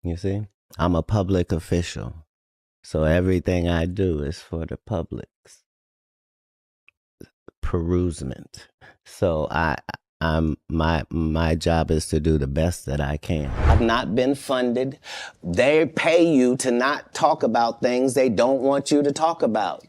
You see? I'm a public official. So everything I do is for the public's perusement. So my job is to do the best that I can. I've not been funded. They pay you to not talk about things they don't want you to talk about.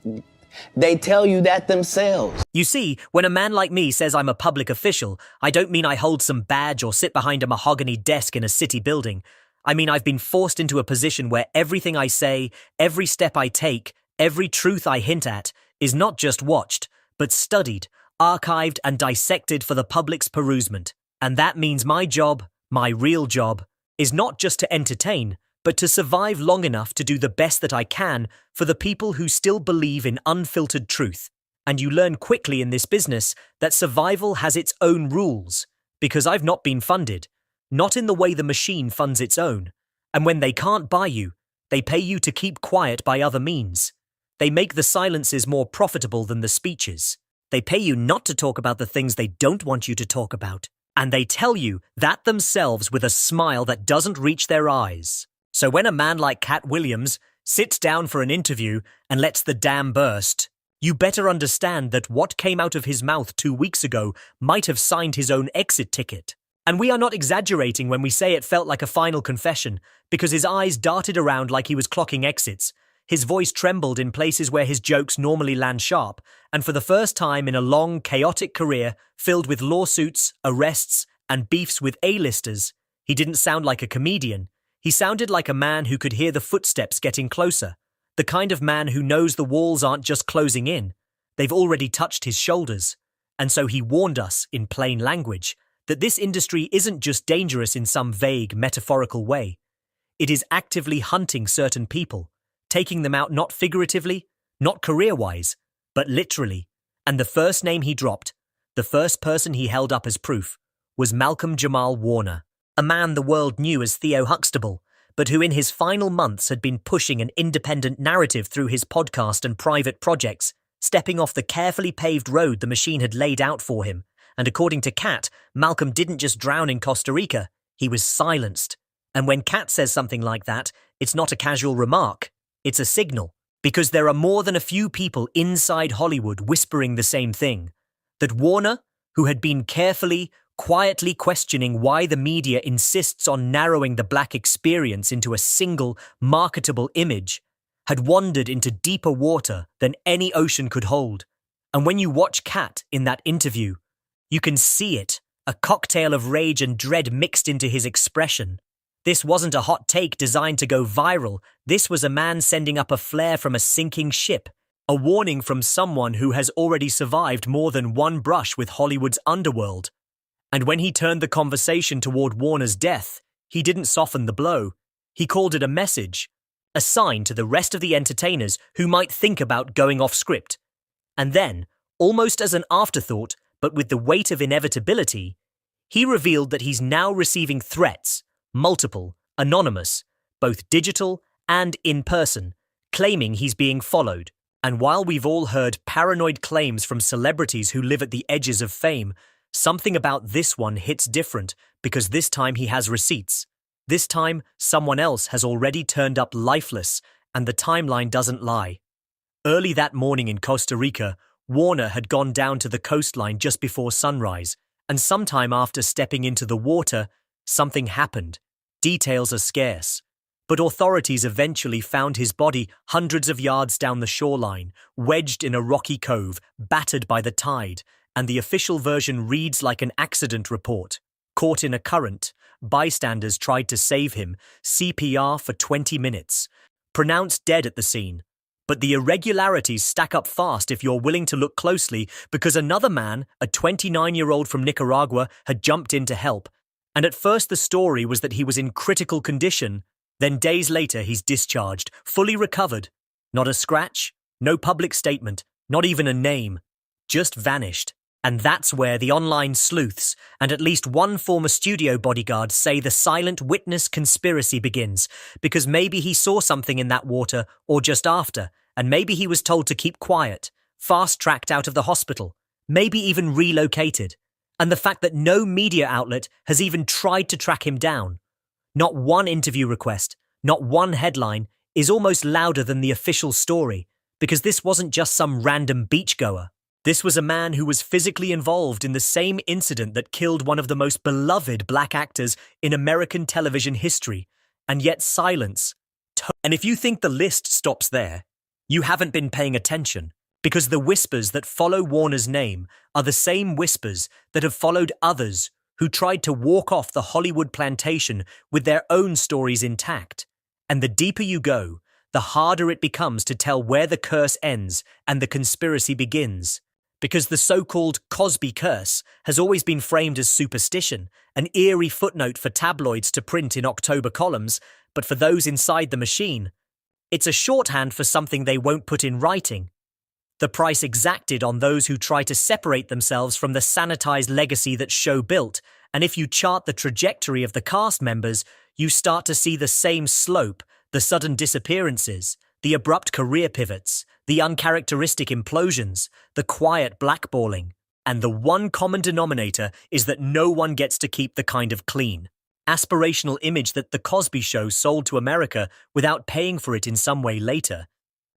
They tell you that themselves. You see, when a man like me says I'm a public official, I don't mean I hold some badge or sit behind a mahogany desk in a city building. I mean I've been forced into a position where everything I say, every step I take, every truth I hint at, is not just watched, but studied, archived and dissected for the public's perusement. And that means my job, my real job, is not just to entertain, but to survive long enough to do the best that I can for the people who still believe in unfiltered truth. And you learn quickly in this business that survival has its own rules, because I've not been funded, not in the way the machine funds its own. And when they can't buy you, they pay you to keep quiet by other means. They make the silences more profitable than the speeches. They pay you not to talk about the things they don't want you to talk about. And they tell you that themselves with a smile that doesn't reach their eyes. So when a man like Cat Williams sits down for an interview and lets the dam burst, you better understand that what came out of his mouth 2 weeks ago might have signed his own exit ticket. And we are not exaggerating when we say it felt like a final confession, because his eyes darted around like he was clocking exits. His voice trembled in places where his jokes normally land sharp, and for the first time in a long, chaotic career filled with lawsuits, arrests, and beefs with A-listers, he didn't sound like a comedian. He sounded like a man who could hear the footsteps getting closer, the kind of man who knows the walls aren't just closing in, they've already touched his shoulders. And so he warned us, in plain language, that this industry isn't just dangerous in some vague, metaphorical way. It is actively hunting certain people, taking them out not figuratively, not career-wise, but literally. And the first name he dropped, the first person he held up as proof, was Malcolm-Jamal Warner, a man the world knew as Theo Huxtable, but who in his final months had been pushing an independent narrative through his podcast and private projects, stepping off the carefully paved road the machine had laid out for him. And according to Cat, Malcolm didn't just drown in Costa Rica, he was silenced. And when Cat says something like that, it's not a casual remark, it's a signal. Because there are more than a few people inside Hollywood whispering the same thing. That Warner, who had been quietly questioning why the media insists on narrowing the black experience into a single, marketable image, had wandered into deeper water than any ocean could hold. And when you watch Cat in that interview, you can see it, a cocktail of rage and dread mixed into his expression. This wasn't a hot take designed to go viral. This was a man sending up a flare from a sinking ship, a warning from someone who has already survived more than one brush with Hollywood's underworld. And when he turned the conversation toward Warner's death, he didn't soften the blow. He called it a message, a sign to the rest of the entertainers who might think about going off script. And then, almost as an afterthought, but with the weight of inevitability, he revealed that he's now receiving threats, multiple, anonymous, both digital and in person, claiming he's being followed. And while we've all heard paranoid claims from celebrities who live at the edges of fame, something about this one hits different because this time he has receipts. This time, someone else has already turned up lifeless, and the timeline doesn't lie. Early that morning in Costa Rica, Warner had gone down to the coastline just before sunrise, and sometime after stepping into the water, something happened. Details are scarce, but authorities eventually found his body hundreds of yards down the shoreline, wedged in a rocky cove, battered by the tide, and the official version reads like an accident report. Caught in a current, bystanders tried to save him, CPR for 20 minutes. Pronounced dead at the scene. But the irregularities stack up fast if you're willing to look closely, because another man, a 29-year-old from Nicaragua, had jumped in to help. And at first the story was that he was in critical condition. Then days later he's discharged, fully recovered. Not a scratch, no public statement, not even a name. Just vanished. And that's where the online sleuths and at least one former studio bodyguard say the silent witness conspiracy begins, because maybe he saw something in that water or just after, and maybe he was told to keep quiet, fast-tracked out of the hospital, maybe even relocated. And the fact that no media outlet has even tried to track him down. Not one interview request, not one headline is almost louder than the official story, because this wasn't just some random beachgoer. This was a man who was physically involved in the same incident that killed one of the most beloved black actors in American television history, and yet silence. And if you think the list stops there, you haven't been paying attention, because the whispers that follow Warner's name are the same whispers that have followed others who tried to walk off the Hollywood plantation with their own stories intact. And the deeper you go, the harder it becomes to tell where the curse ends and the conspiracy begins. Because the so-called Cosby curse has always been framed as superstition, an eerie footnote for tabloids to print in October columns, but for those inside the machine, it's a shorthand for something they won't put in writing. The price exacted on those who try to separate themselves from the sanitized legacy that show built, and if you chart the trajectory of the cast members, you start to see the same slope, the sudden disappearances, the abrupt career pivots, the uncharacteristic implosions, the quiet blackballing, and the one common denominator is that no one gets to keep the kind of clean, aspirational image that The Cosby Show sold to America without paying for it in some way later.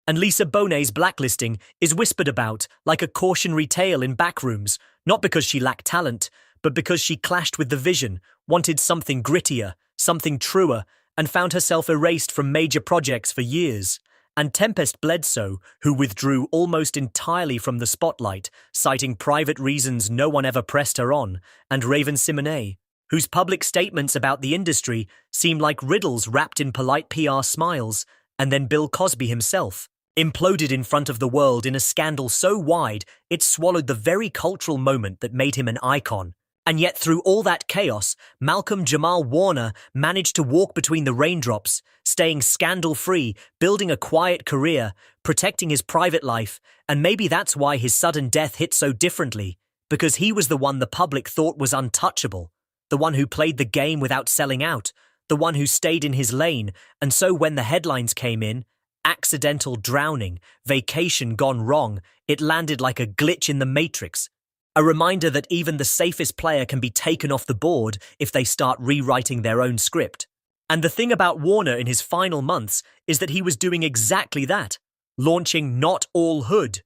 And Lisa Bonet's blacklisting is whispered about like a cautionary tale in backrooms, not because she lacked talent, but because she clashed with the vision, wanted something grittier, something truer, and found herself erased from major projects for years. And Tempest Bledsoe, who withdrew almost entirely from the spotlight, citing private reasons no one ever pressed her on, and Raven-Symoné, whose public statements about the industry seemed like riddles wrapped in polite PR smiles, and then Bill Cosby himself, imploded in front of the world in a scandal so wide it swallowed the very cultural moment that made him an icon. And yet through all that chaos, Malcolm-Jamal Warner managed to walk between the raindrops, staying scandal-free, building a quiet career, protecting his private life, and maybe that's why his sudden death hit so differently, because he was the one the public thought was untouchable, the one who played the game without selling out, the one who stayed in his lane, and so when the headlines came in, accidental drowning, vacation gone wrong, it landed like a glitch in the Matrix. A reminder that even the safest player can be taken off the board if they start rewriting their own script. And the thing about Warner in his final months is that he was doing exactly that, launching Not All Hood,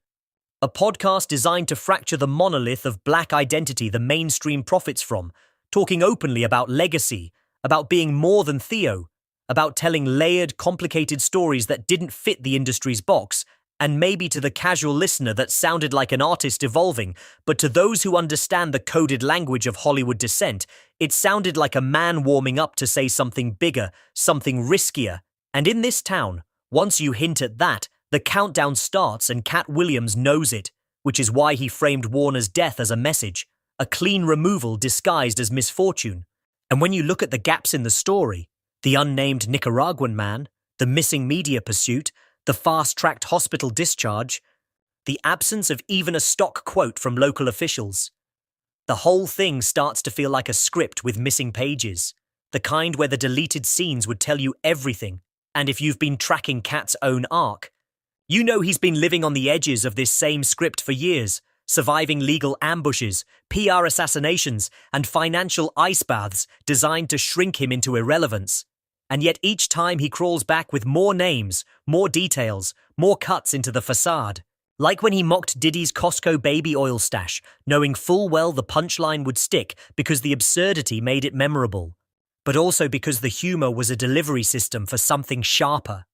a podcast designed to fracture the monolith of black identity the mainstream profits from, talking openly about legacy, about being more than Theo, about telling layered, complicated stories that didn't fit the industry's box, and maybe to the casual listener that sounded like an artist evolving, but to those who understand the coded language of Hollywood dissent, it sounded like a man warming up to say something bigger, something riskier. And in this town, once you hint at that, the countdown starts and Cat Williams knows it, which is why he framed Warner's death as a message, a clean removal disguised as misfortune. And when you look at the gaps in the story, the unnamed Nicaraguan man, the missing media pursuit, the fast-tracked hospital discharge, the absence of even a stock quote from local officials. The whole thing starts to feel like a script with missing pages, the kind where the deleted scenes would tell you everything. And if you've been tracking Cat's own arc, you know he's been living on the edges of this same script for years, surviving legal ambushes, PR assassinations, and financial ice baths designed to shrink him into irrelevance. And yet each time he crawls back with more names, more details, more cuts into the facade. Like when he mocked Diddy's Costco baby oil stash, knowing full well the punchline would stick because the absurdity made it memorable. But also because the humor was a delivery system for something sharper.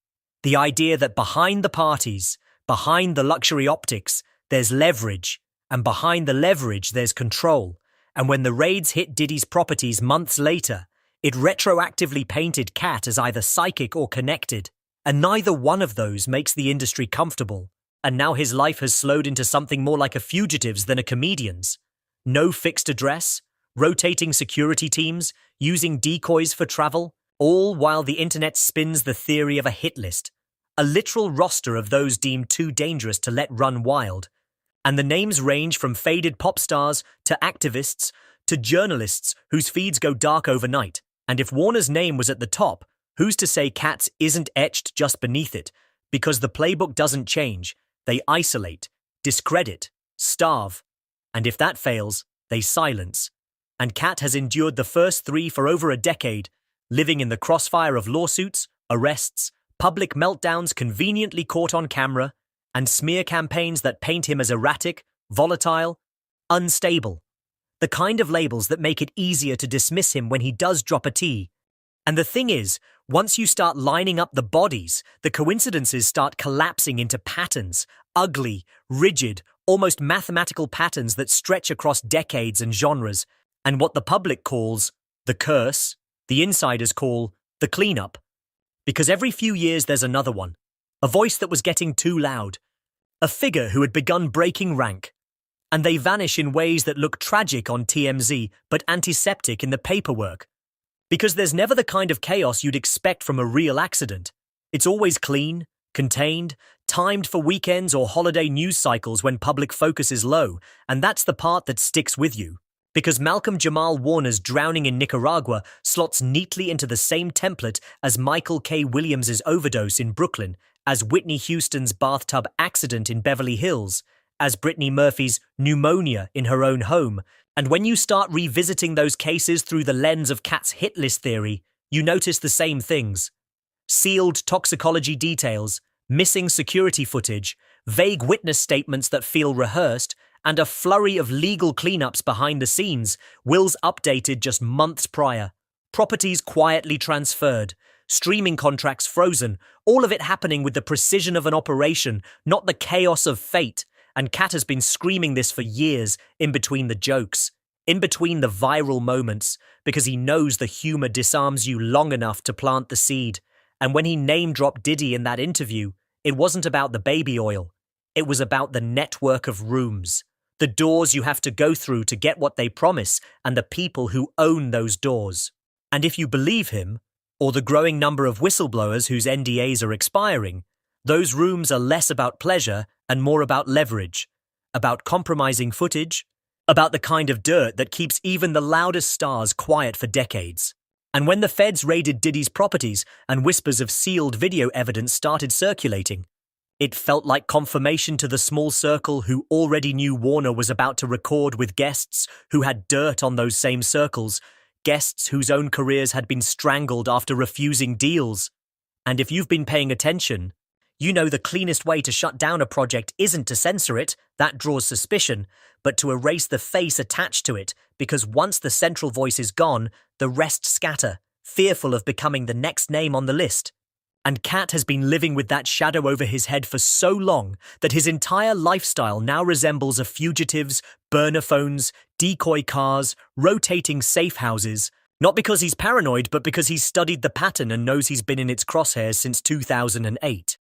The idea that behind the parties, behind the luxury optics, there's leverage, and behind the leverage there's control. And when the raids hit Diddy's properties months later, it retroactively painted Cat as either psychic or connected, and neither one of those makes the industry comfortable, and now his life has slowed into something more like a fugitive's than a comedian's. No fixed address, rotating security teams, using decoys for travel, all while the internet spins the theory of a hit list, a literal roster of those deemed too dangerous to let run wild. And the names range from faded pop stars to activists to journalists whose feeds go dark overnight. And if Warner's name was at the top, who's to say Cat's isn't etched just beneath it? Because the playbook doesn't change. They isolate, discredit, starve. And if that fails, they silence. And Cat has endured the first three for over a decade, living in the crossfire of lawsuits, arrests, public meltdowns conveniently caught on camera, and smear campaigns that paint him as erratic, volatile, unstable. The kind of labels that make it easier to dismiss him when he does drop a T. And the thing is, once you start lining up the bodies, the coincidences start collapsing into patterns, ugly, rigid, almost mathematical patterns that stretch across decades and genres, and what the public calls the curse, the insiders call the cleanup. Because every few years there's another one, a voice that was getting too loud, a figure who had begun breaking rank, and they vanish in ways that look tragic on TMZ but antiseptic in the paperwork. Because there's never the kind of chaos you'd expect from a real accident. It's always clean, contained, timed for weekends or holiday news cycles when public focus is low, and that's the part that sticks with you. Because Malcolm-Jamal Warner's drowning in Nicaragua slots neatly into the same template as Michael K. Williams's overdose in Brooklyn, as Whitney Houston's bathtub accident in Beverly Hills, as Brittany Murphy's pneumonia in her own home. And when you start revisiting those cases through the lens of Cat's hit list theory, you notice the same things. Sealed toxicology details, missing security footage, vague witness statements that feel rehearsed, and a flurry of legal cleanups behind the scenes, wills updated just months prior, properties quietly transferred, streaming contracts frozen, all of it happening with the precision of an operation, not the chaos of fate. And Cat has been screaming this for years, in between the jokes, in between the viral moments, because he knows the humor disarms you long enough to plant the seed. And when he name-dropped Diddy in that interview, it wasn't about the baby oil. It was about the network of rooms, the doors you have to go through to get what they promise, and the people who own those doors. And if you believe him, or the growing number of whistleblowers whose NDAs are expiring, those rooms are less about pleasure and more about leverage, about compromising footage, about the kind of dirt that keeps even the loudest stars quiet for decades. And when the feds raided Diddy's properties and whispers of sealed video evidence started circulating, it felt like confirmation to the small circle who already knew Warner was about to record with guests who had dirt on those same circles, guests whose own careers had been strangled after refusing deals. And if you've been paying attention, you know the cleanest way to shut down a project isn't to censor it, that draws suspicion, but to erase the face attached to it, because once the central voice is gone, the rest scatter, fearful of becoming the next name on the list. And Cat has been living with that shadow over his head for so long that his entire lifestyle now resembles a fugitive's, burner phones, decoy cars, rotating safe houses, not because he's paranoid, but because he's studied the pattern and knows he's been in its crosshairs since 2008.